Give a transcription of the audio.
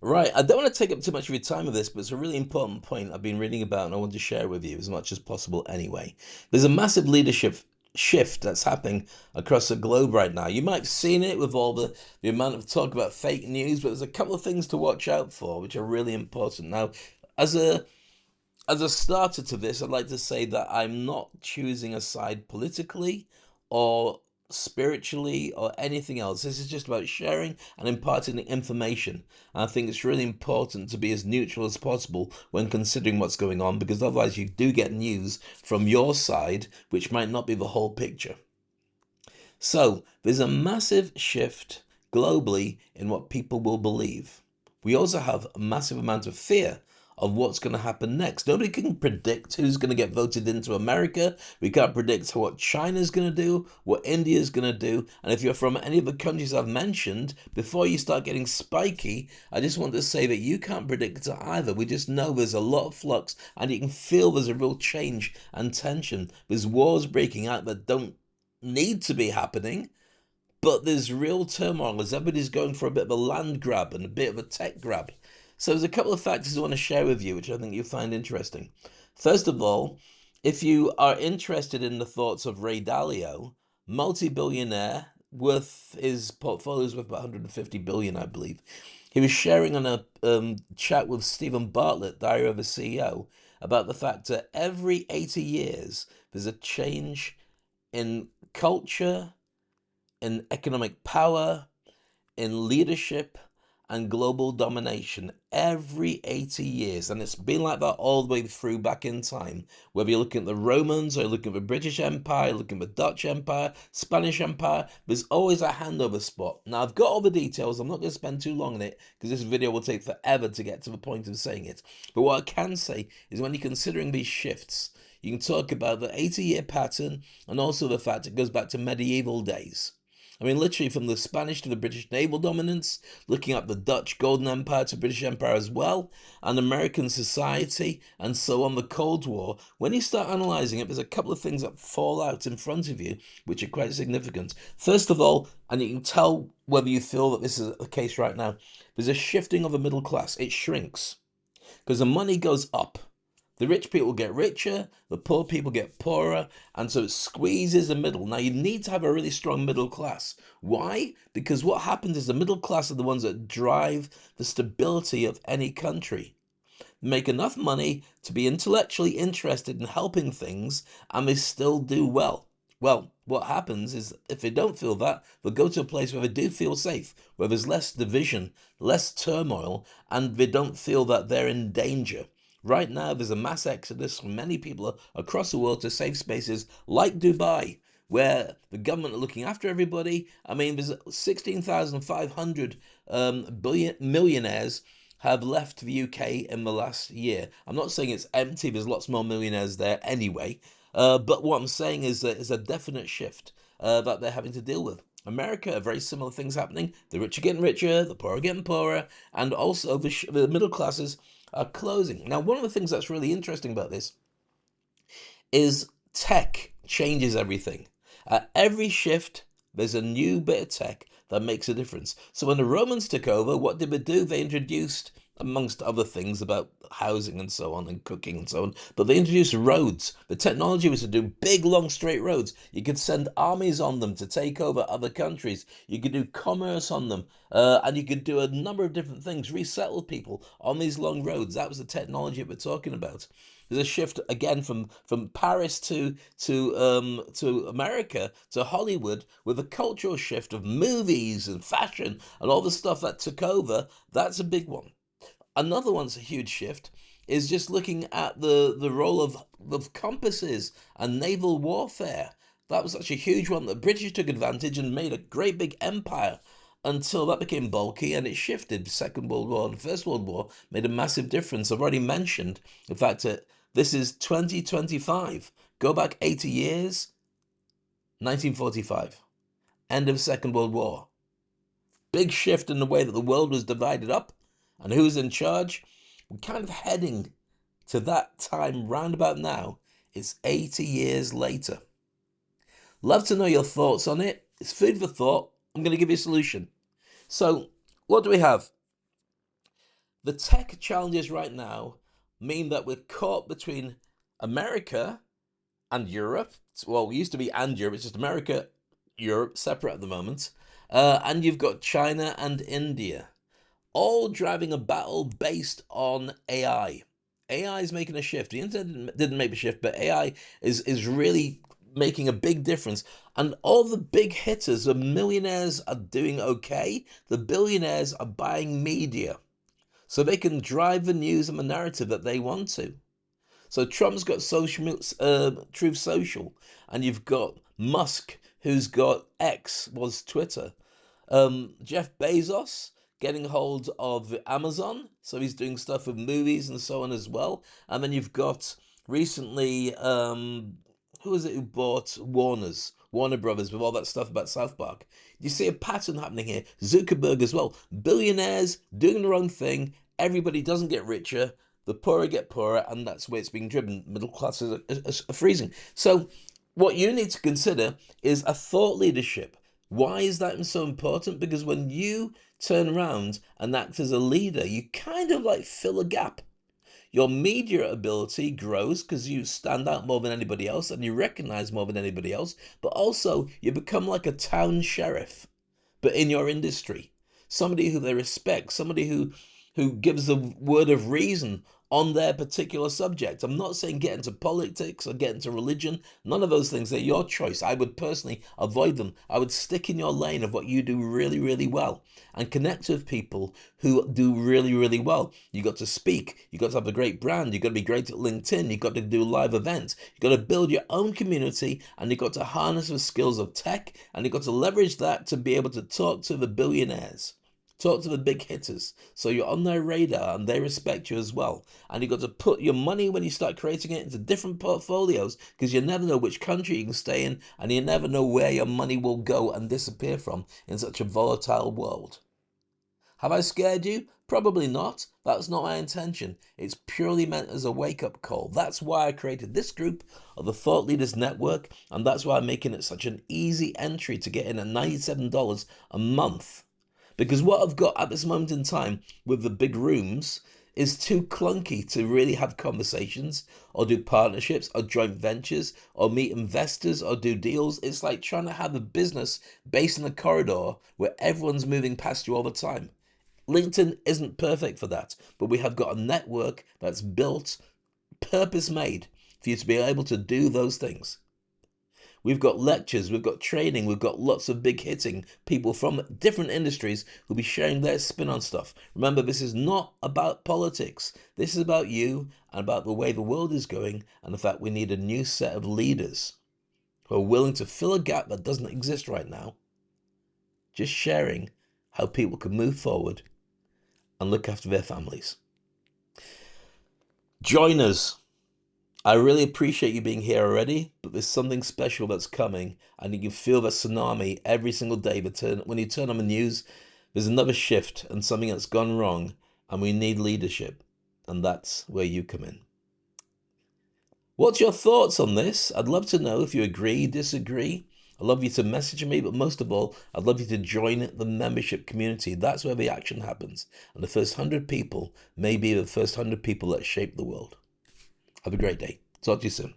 Right, I don't want to take up too much of your time with this, but it's a really important point I've been reading about and I want to share with you as much as possible anyway. There's a massive leadership shift that's happening across the globe right now. You might have seen it with all the amount of talk about fake news, but there's a couple of things to watch out for which are really important. Now, as a starter to this, I'd like to say that I'm not choosing a side politically or spiritually or anything else. This is just about sharing and imparting information. And I think it's really important to be as neutral as possible when considering what's going on, because otherwise you do get news from your side, which might not be the whole picture. So there's a massive shift globally in what people will believe. We also have a massive amount of fear of what's going to happen next. Nobody can predict who's going to get voted into America. We can't predict what China's going to do, what India's going to do. And if you're from any of the countries I've mentioned, before you start getting spiky, I just want to say that you can't predict it either. We just know there's a lot of flux and you can feel there's a real change and tension. There's wars breaking out that don't need to be happening, but there's real turmoil as everybody's going for a bit of a land grab and a bit of a tech grab. So there's a couple of factors I want to share with you, which I think you'll find interesting. First of all, if you are interested in the thoughts of Ray Dalio, multi-billionaire, worth his portfolio is worth about 150 billion, I believe. He was sharing on a chat with Stephen Bartlett, Diary of a CEO, about the fact that every 80 years there's a change in culture, in economic power, in leadership, and global domination every 80 years. And it's been like that all the way through back in time. Whether you're looking at the Romans or you're looking at the British Empire, looking at the Dutch Empire, Spanish Empire, there's always a handover spot. Now, I've got all the details. I'm not going to spend too long on it because this video will take forever to get to the point of saying it. But what I can say is when you're considering these shifts, you can talk about the 80-year pattern and also the fact it goes back to medieval days. I mean, literally from the Spanish to the British naval dominance, looking at the Dutch Golden Empire to British Empire as well, and American society, and so on, the Cold War. When you start analysing it, there's a couple of things that fall out in front of you, which are quite significant. First of all, and you can tell whether you feel that this is the case right now, there's a shifting of the middle class. It shrinks because the money goes up. The rich people get richer, the poor people get poorer, and so it squeezes the middle. Now, you need to have a really strong middle class. Why? Because what happens is the middle class are the ones that drive the stability of any country. They make enough money to be intellectually interested in helping things, and they still do well. Well, what happens is if they don't feel that, they'll go to a place where they do feel safe, where there's less division, less turmoil, and they don't feel that they're in danger. Right now, there's a mass exodus from many people across the world to safe spaces like Dubai, where the government are looking after everybody. I mean, there's 16,500 millionaires have left the UK in the last year. I'm not saying it's empty, there's lots more millionaires there anyway. But what I'm saying is that it's a definite shift that they're having to deal with. America, very similar things happening. The rich are getting richer, the poor are getting poorer, and also the middle classes are closing. Now, one of the things that's really interesting about this is tech changes everything. At every shift, there's a new bit of tech that makes a difference. So when the Romans took over, what did they do? They introduced, amongst other things about housing and so on and cooking and so on, but they introduced roads. The technology was to do big, long, straight roads. You could send armies on them to take over other countries. You could do commerce on them, and you could do a number of different things, resettle people on these long roads. That was the technology that we're talking about. There's a shift again from Paris to America to Hollywood with a cultural shift of movies and fashion and all the stuff that took over. That's a big one. Another one's a huge shift is just looking at the role of compasses and naval warfare. That was such a huge one. The British took advantage and made a great big empire until that became bulky and it shifted. The Second World War and the First World War made a massive difference. I've already mentioned the fact that this is 2025. Go back 80 years, 1945, end of Second World War. Big shift in the way that the world was divided up and who was in charge. We're kind of heading to that time round about now. It's 80 years later. Love to know your thoughts on it. It's food for thought. I'm going to give you a solution. So, what do we have? The tech challenges right now mean that we're caught between America and Europe. Well, it used to be and Europe, it's just America, Europe, separate at the moment. And you've got China and India, all driving a battle based on AI. AI is making a shift. The internet didn't make the shift, but AI is really making a big difference. And all the big hitters, the millionaires are doing okay. The billionaires are buying media so they can drive the news and the narrative that they want to. So Trump's got Truth Social, and you've got Musk, who's got X, was Twitter. Jeff Bezos getting hold of Amazon, so he's doing stuff with movies and so on as well. And then you've got recently, who is it who bought Warner Brothers with all that stuff about South Park? You see a pattern happening here. Zuckerberg as well. Billionaires doing their own thing. Everybody doesn't get richer. The poorer get poorer, and that's where it's being driven. Middle classes are freezing. So, what you need to consider is a thought leadership. Why is that so important? Because when you turn around and act as a leader, you kind of like fill a gap. Your media ability grows because you stand out more than anybody else and you recognize more than anybody else, but also you become like a town sheriff, but in your industry. Somebody who they respect, somebody who gives a word of reason on their particular subject. I'm not saying get into politics or get into religion. None of those things. They're your choice. I would personally avoid them. I would stick in your lane of what you do really, really well and connect with people who do really, really well. You got to speak. You got to have a great brand. You got to be great at LinkedIn. You got to do live events. You got to build your own community, and you got to harness the skills of tech, and you got to leverage that to be able to talk to the billionaires. Talk to the big hitters so you're on their radar and they respect you as well. And you've got to put your money when you start creating it into different portfolios because you never know which country you can stay in and you never know where your money will go and disappear from in such a volatile world. Have I scared you? Probably not. That's not my intention. It's purely meant as a wake up call. That's why I created this group of the Thought Leaders Network, and that's why I'm making it such an easy entry to get in at $97 a month. Because what I've got at this moment in time with the big rooms is too clunky to really have conversations or do partnerships or joint ventures or meet investors or do deals. It's like trying to have a business based in a corridor where everyone's moving past you all the time. LinkedIn isn't perfect for that, but we have got a network that's built, purpose made for you to be able to do those things. We've got lectures, we've got training, we've got lots of big hitting people from different industries who'll be sharing their spin on stuff. Remember, this is not about politics. This is about you and about the way the world is going and the fact we need a new set of leaders who are willing to fill a gap that doesn't exist right now. Just sharing how people can move forward and look after their families. Join us. I really appreciate you being here already, but there's something special that's coming, and you can feel the tsunami every single day. When you turn on the news, there's another shift and something that's gone wrong, and we need leadership, and that's where you come in. What's your thoughts on this? I'd love to know if you agree, disagree. I'd love you to message me, but most of all, I'd love you to join the membership community. That's where the action happens, and the first 100 people may be the first 100 people that shape the world. Have a great day. Talk to you soon.